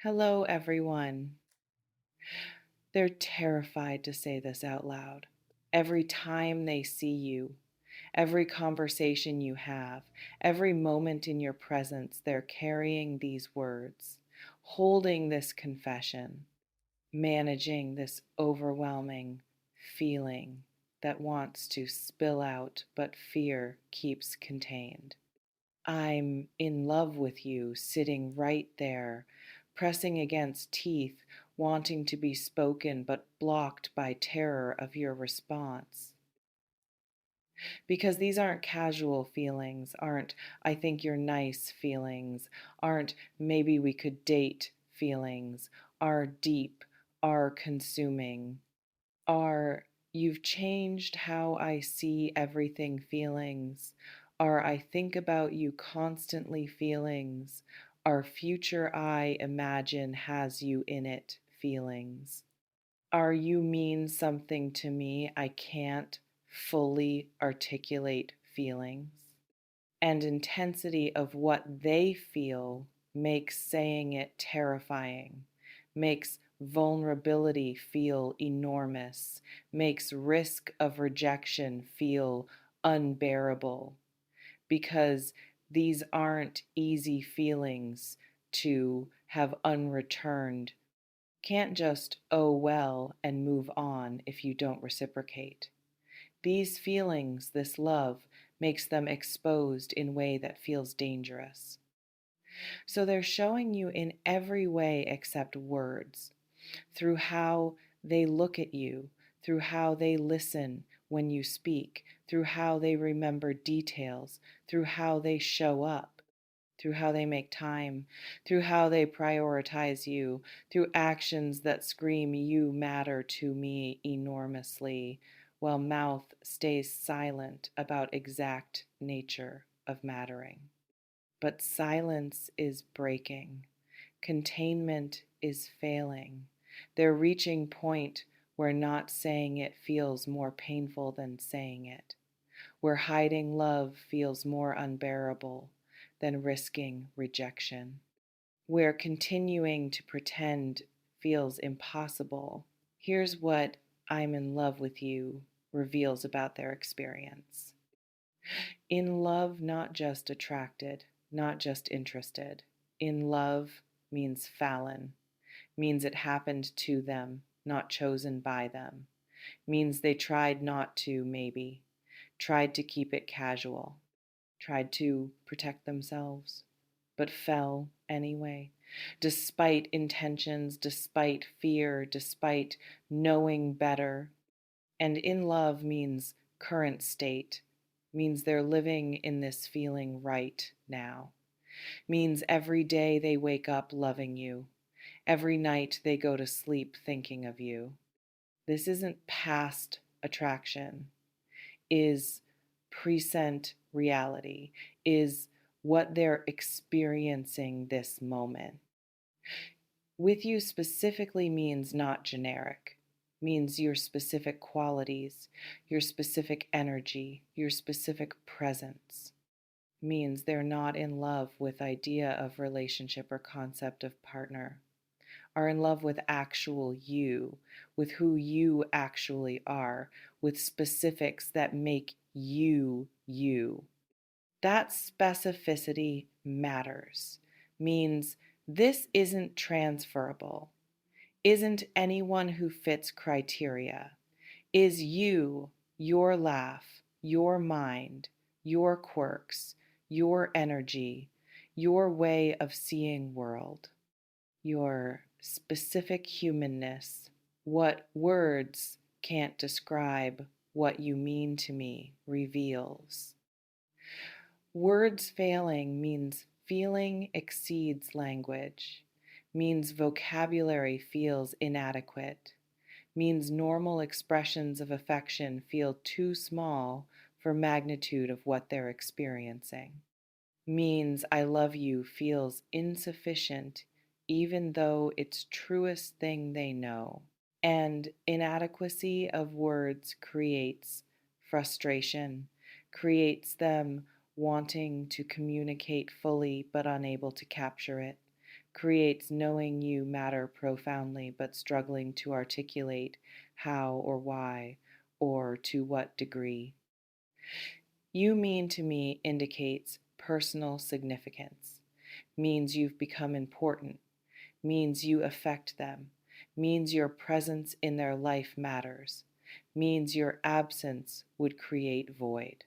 Hello, everyone. They're terrified to say this out loud. Every time they see you, every conversation you have, every moment in your presence, they're carrying these words, holding this confession, managing this overwhelming feeling that wants to spill out, but fear keeps contained. I'm in love with you, sitting right there, pressing against teeth, wanting to be spoken, but blocked by terror of your response. Because these aren't casual feelings, aren't I think you're nice feelings, aren't maybe we could date feelings, are deep, are consuming, are you've changed how I see everything feelings, are I think about you constantly feelings, are future I imagine has you in it feelings, are you mean something to me I can't fully articulate feelings, and intensity of what they feel makes saying it terrifying, makes vulnerability feel enormous, makes risk of rejection feel unbearable, because these aren't easy feelings to have unreturned. Can't just, oh well, and move on if you don't reciprocate. These feelings, this love, makes them exposed in a way that feels dangerous. So they're showing you in every way except words, through how they look at you, through how they listen when you speak, through how they remember details, through how they show up, through how they make time, through how they prioritize you, through actions that scream, "You matter to me enormously," while mouth stays silent about exact nature of mattering. But silence is breaking. Containment is failing. They're reaching point where not saying it feels more painful than saying it, where hiding love feels more unbearable than risking rejection, where continuing to pretend feels impossible. Here's what "I'm in love with you" reveals about their experience. In love, not just attracted, not just interested. In love means Fallon, means it happened to them, not chosen by them, means they tried not to, maybe, tried to keep it casual, tried to protect themselves, but fell anyway, despite intentions, despite fear, despite knowing better. And in love means current state, means they're living in this feeling right now, means every day they wake up loving you, every night they go to sleep thinking of you. This isn't past attraction, is present reality, is what they're experiencing this moment. With you specifically means not generic, means your specific qualities, your specific energy, your specific presence. Means they're not in love with idea of relationship or concept of partner, are in love with actual you, with who you actually are, with specifics that make you you. That specificity matters, means this isn't transferable, isn't anyone who fits criteria, is you, your laugh, your mind, your quirks, your energy, your way of seeing world, your specific humanness, what words can't describe what you mean to me reveals. Words failing means feeling exceeds language, means vocabulary feels inadequate, means normal expressions of affection feel too small for magnitude of what they're experiencing, means "I love you" feels insufficient even though it's truest thing they know. And inadequacy of words creates frustration, creates them wanting to communicate fully but unable to capture it, creates knowing you matter profoundly but struggling to articulate how or why or to what degree. You mean to me indicates personal significance, means you've become important, means you affect them, means your presence in their life matters, means your absence would create void,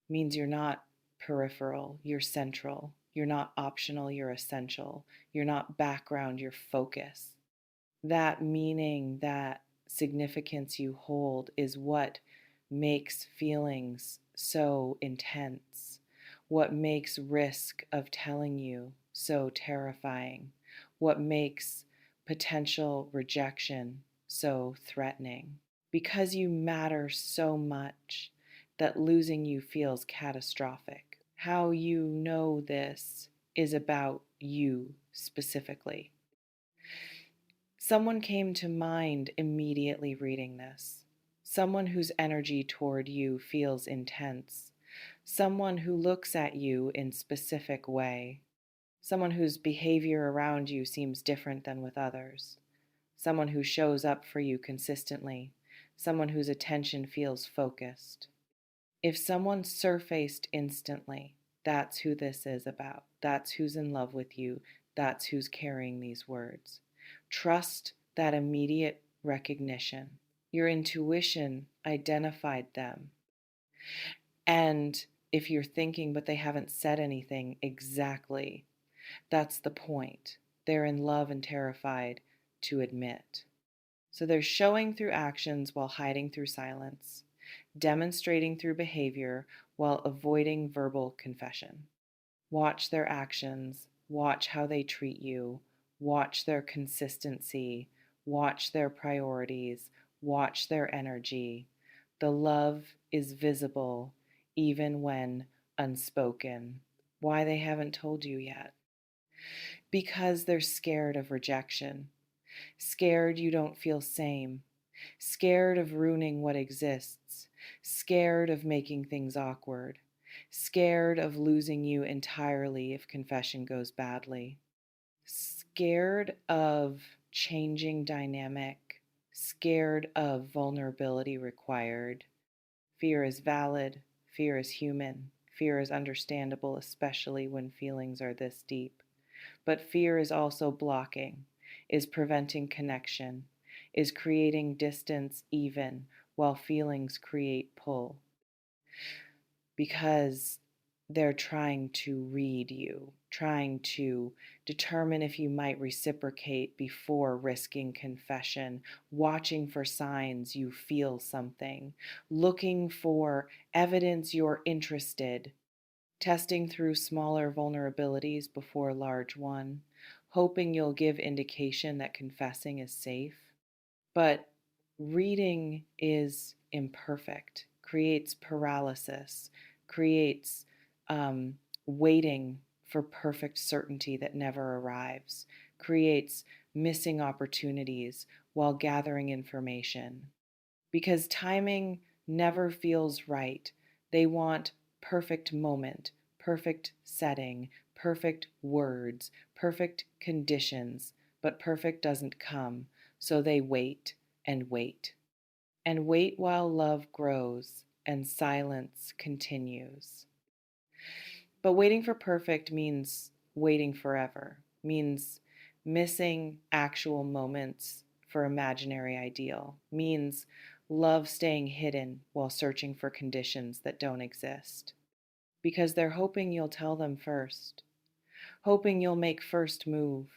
means you're not peripheral, you're central, you're not optional, you're essential, you're not background, you're focus. That meaning, that significance you hold is what makes feelings so intense, what makes risk of telling you so terrifying, what makes potential rejection so threatening. Because you matter so much that losing you feels catastrophic. How you know this is about you specifically. Someone came to mind immediately reading this. Someone whose energy toward you feels intense. Someone who looks at you in specific way. Someone whose behavior around you seems different than with others. Someone who shows up for you consistently. Someone whose attention feels focused. If someone surfaced instantly, that's who this is about. That's who's in love with you. That's who's carrying these words. Trust that immediate recognition. Your intuition identified them. And if you're thinking, but they haven't said anything, exactly, that's the point. They're in love and terrified to admit. So they're showing through actions while hiding through silence, demonstrating through behavior while avoiding verbal confession. Watch their actions, watch how they treat you, watch their consistency, watch their priorities, watch their energy. The love is visible even when unspoken. Why they haven't told you yet? Because they're scared of rejection, scared you don't feel same, scared of ruining what exists, scared of making things awkward, scared of losing you entirely if confession goes badly, scared of changing dynamic, scared of vulnerability required. Fear is valid, fear is human, fear is understandable, especially when feelings are this deep. But fear is also blocking, is preventing connection, is creating distance even while feelings create pull. Because they're trying to read you, trying to determine if you might reciprocate before risking confession, watching for signs you feel something, looking for evidence you're interested, testing through smaller vulnerabilities before large one, hoping you'll give indication that confessing is safe. But reading is imperfect, creates paralysis, creates um, waiting for perfect certainty that never arrives, creates missing opportunities while gathering information. Because timing never feels right. They want perfect moment, perfect setting, perfect words, perfect conditions, but perfect doesn't come, so they wait and wait. And wait while love grows and silence continues. But waiting for perfect means waiting forever, means missing actual moments for imaginary ideal, means love staying hidden while searching for conditions that don't exist. Because they're hoping you'll tell them first, hoping you'll make first move,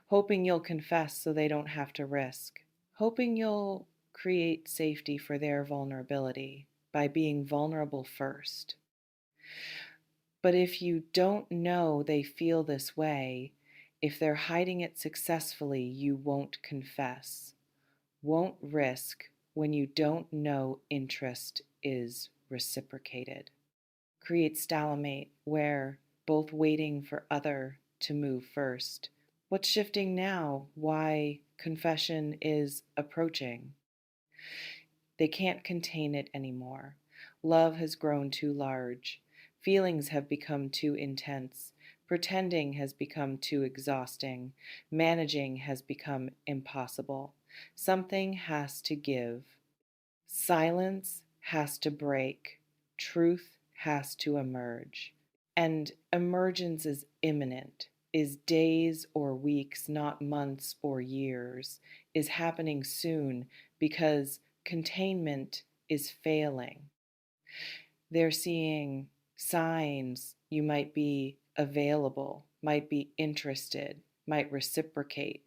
hoping you'll confess so they don't have to risk, hoping you'll create safety for their vulnerability by being vulnerable first. But if you don't know they feel this way, if they're hiding it successfully, you won't confess, won't risk when you don't know interest is reciprocated. Create stalemate where both waiting for other to move first. What's shifting now? Why confession is approaching. They can't contain it anymore. Love has grown too large. Feelings have become too intense. Pretending has become too exhausting. Managing has become impossible. Something has to give. Silence has to break. Truth has to emerge. And emergence is imminent, is days or weeks, not months or years, is happening soon because containment is failing. They're seeing signs you might be available, might be interested, might reciprocate.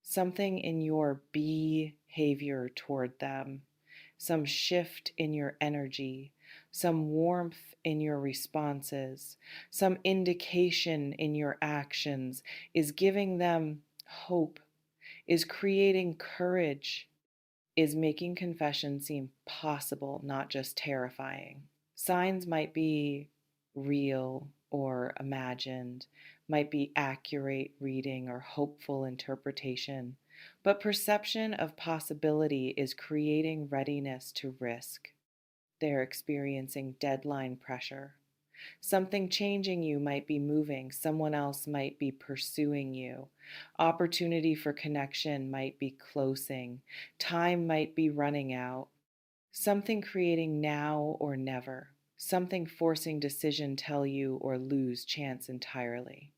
Something in your behavior toward them, some shift in your energy, some warmth in your responses, some indication in your actions is giving them hope, is creating courage, is making confession seem possible, not just terrifying. Signs might be real or imagined, might be accurate reading or hopeful interpretation, but perception of possibility is creating readiness to risk. They're experiencing deadline pressure. Something changing you might be moving, someone else might be pursuing you. Opportunity for connection might be closing, time might be running out. Something creating now or never. Something forcing decision tell you or lose chance entirely.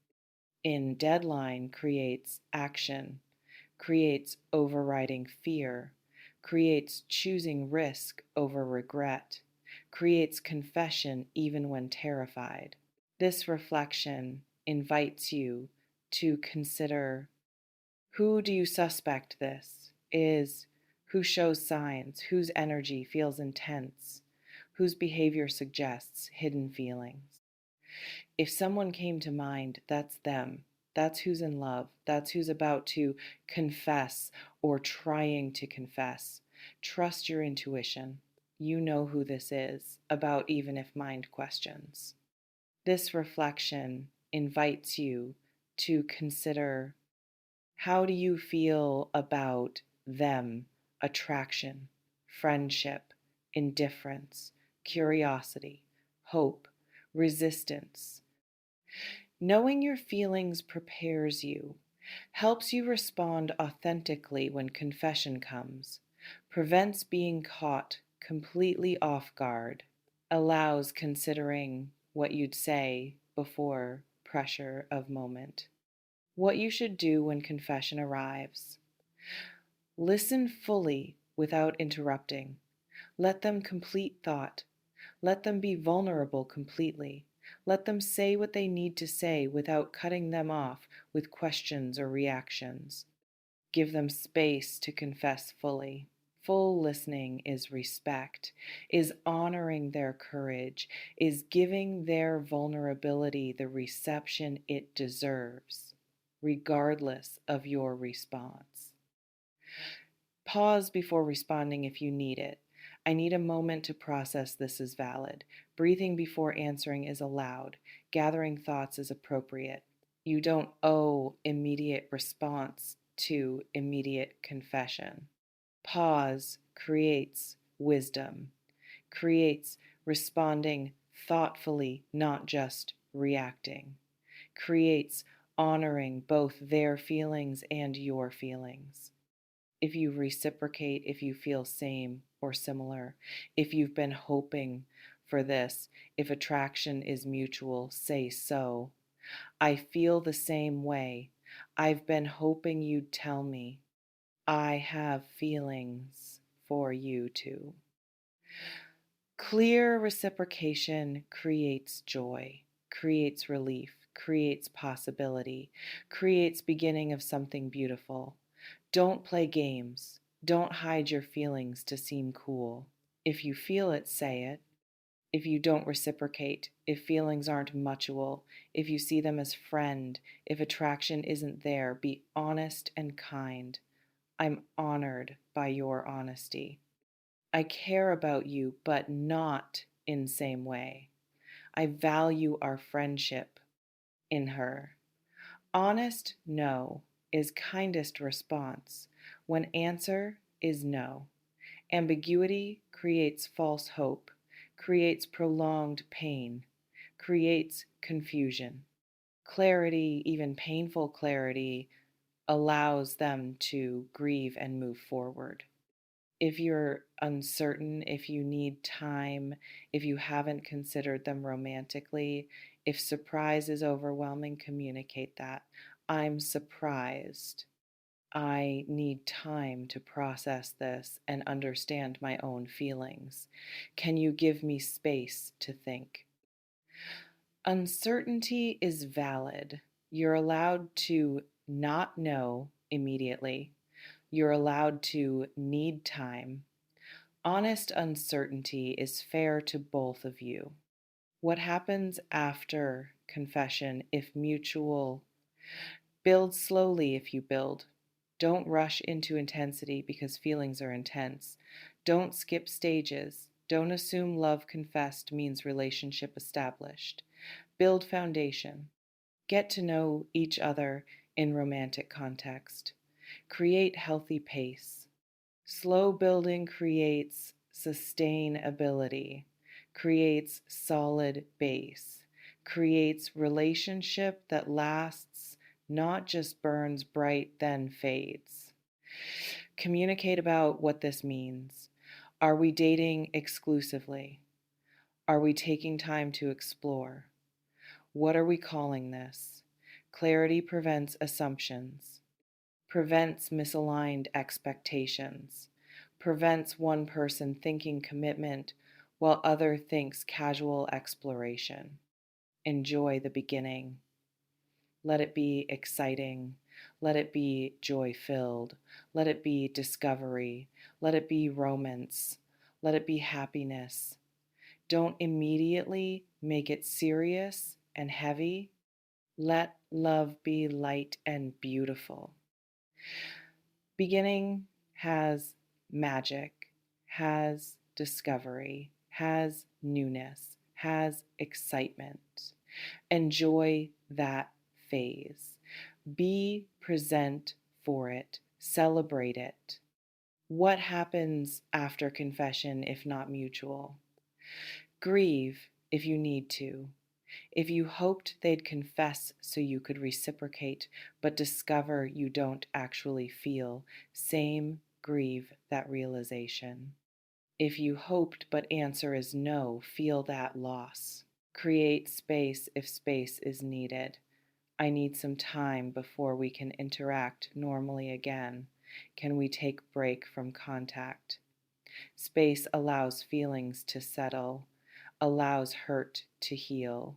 In deadline creates action, creates overriding fear, creates choosing risk over regret, creates confession even when terrified. This reflection invites you to consider, who do you suspect this is? Who shows signs? Whose energy feels intense? Whose behavior suggests hidden feelings? If someone came to mind, that's them. That's who's in love. That's who's about to confess or trying to confess. Trust your intuition. You know who this is, about even if mind questions. This reflection invites you to consider, how do you feel about them, attraction, friendship, indifference, curiosity, hope, resistance? Knowing your feelings prepares you, helps you respond authentically when confession comes, prevents being caught completely off guard, allows considering what you'd say before pressure of moment. What you should do when confession arrives. Listen fully without interrupting. Let them complete thought. Let them be vulnerable completely. Let them say what they need to say without cutting them off with questions or reactions. Give them space to confess fully. Full listening is respect, is honoring their courage, is giving their vulnerability the reception it deserves, regardless of your response. Pause before responding if you need it. I need a moment to process this is valid. Breathing before answering is allowed. Gathering thoughts is appropriate. You don't owe immediate response to immediate confession. Pause creates wisdom, creates responding thoughtfully, not just reacting, creates honoring both their feelings and your feelings. If you reciprocate, if you feel same or similar, if you've been hoping for this, if attraction is mutual, say so. I feel the same way. I've been hoping you'd tell me. I have feelings for you too. Clear reciprocation creates joy, creates relief, creates possibility, creates beginning of something beautiful. Don't play games. Don't hide your feelings to seem cool. If you feel it, say it. If you don't reciprocate, if feelings aren't mutual, if you see them as friend, if attraction isn't there, be honest and kind. I'm honored by your honesty. I care about you, but not in same way. I value our friendship in her. Honest no is kindest response when answer is no. Ambiguity creates false hope, creates prolonged pain, creates confusion. Clarity, even painful clarity, allows them to grieve and move forward. If you're uncertain, if you need time, if you haven't considered them romantically, if surprise is overwhelming, communicate that. I'm surprised. I need time to process this and understand my own feelings. Can you give me space to think? Uncertainty is valid. You're allowed to not know immediately. You're allowed to need time. Honest uncertainty is fair to both of you. What happens after confession, if mutual? Build slowly if you build. Don't rush into intensity because feelings are intense. Don't skip stages. Don't assume love confessed means relationship established. Build foundation. Get to know each other in romantic context. Create healthy pace. Slow building creates sustainability, creates solid base, creates relationship that lasts, not just burns bright then fades. Communicate about what this means. Are we dating exclusively? Are we taking time to explore? What are we calling this? Clarity prevents assumptions, prevents misaligned expectations, prevents one person thinking commitment while other thinks casual exploration. Enjoy the beginning. Let it be exciting. Let it be joy filled. Let it be discovery. Let it be romance. Let it be happiness. Don't immediately make it serious and heavy. Let love be light and beautiful. Beginning has magic, has discovery, has newness, has excitement. Enjoy that phase. Be present for it. Celebrate it. What happens after confession if not mutual? Grieve if you need to. If you hoped they'd confess so you could reciprocate, but discover you don't actually feel, same, grieve that realization. If you hoped but answer is no, feel that loss. Create space if space is needed. I need some time before we can interact normally again. Can we take break from contact? Space allows feelings to settle, allows hurt to heal,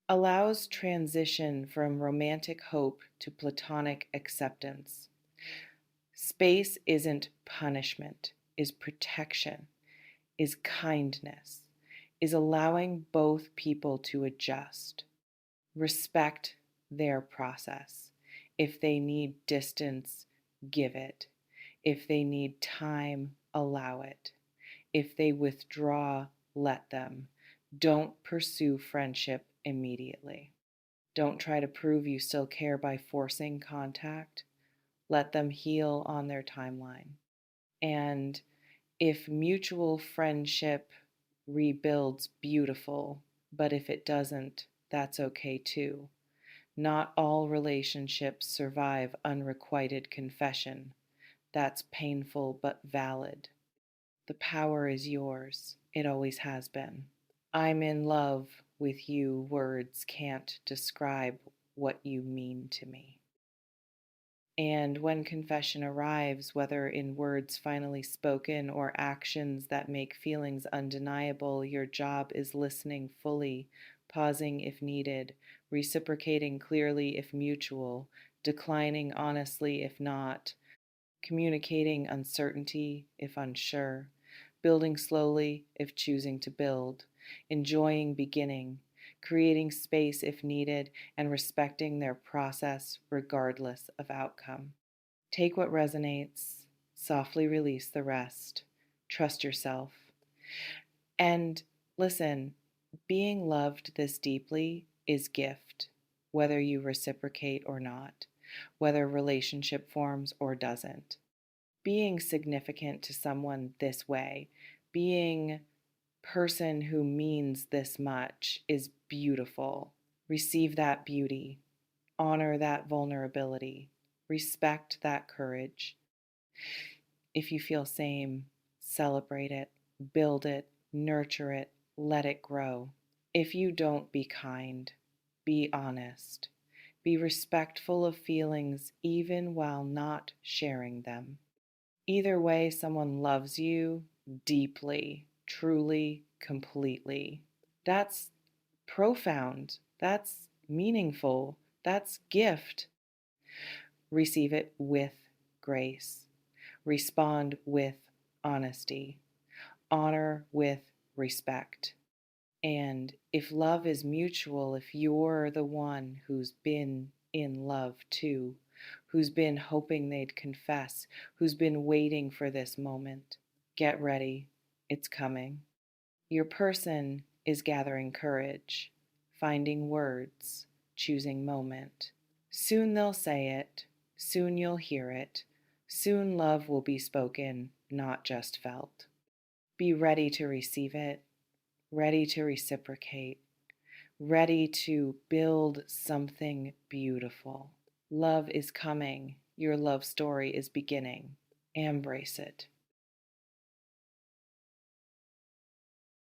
allows transition from romantic hope to platonic acceptance. Space isn't punishment, is protection, is kindness, is allowing both people to adjust. Respect their process. If they need distance, give it. If they need time, allow it. If they withdraw, let them. Don't pursue friendship immediately. Don't try to prove you still care by forcing contact. Let them heal on their timeline. And if mutual friendship rebuilds, beautiful, but if it doesn't, that's okay too. Not all relationships survive unrequited confession. That's painful but valid. The power is yours. It always has been. I'm in love with you. Words can't describe what you mean to me. And when confession arrives, whether in words finally spoken or actions that make feelings undeniable, your job is listening fully, pausing if needed, reciprocating clearly if mutual, declining honestly if not, communicating uncertainty if unsure, building slowly if choosing to build, enjoying beginning, creating space if needed, and respecting their process regardless of outcome. Take what resonates, softly release the rest, trust yourself. And listen, being loved this deeply is gift, whether you reciprocate or not, whether relationship forms or doesn't. Being significant to someone this way, being person who means this much is beautiful. Receive that beauty. Honor that vulnerability. Respect that courage. If you feel same, celebrate it, build it, nurture it, let it grow. If you don't, be kind, be honest, be respectful of feelings even while not sharing them. Either way, someone loves you deeply, truly, completely. That's profound. That's meaningful. That's gift. Receive it with grace. Respond with honesty. Honor with respect. And if love is mutual, if you're the one who's been in love too, who's been hoping they'd confess, who's been waiting for this moment, get ready. It's coming. Your person is gathering courage, finding words, choosing moment. Soon they'll say it, soon you'll hear it, soon love will be spoken, not just felt. Be ready to receive it, ready to reciprocate, ready to build something beautiful. Love is coming. Your love story is beginning. Embrace it.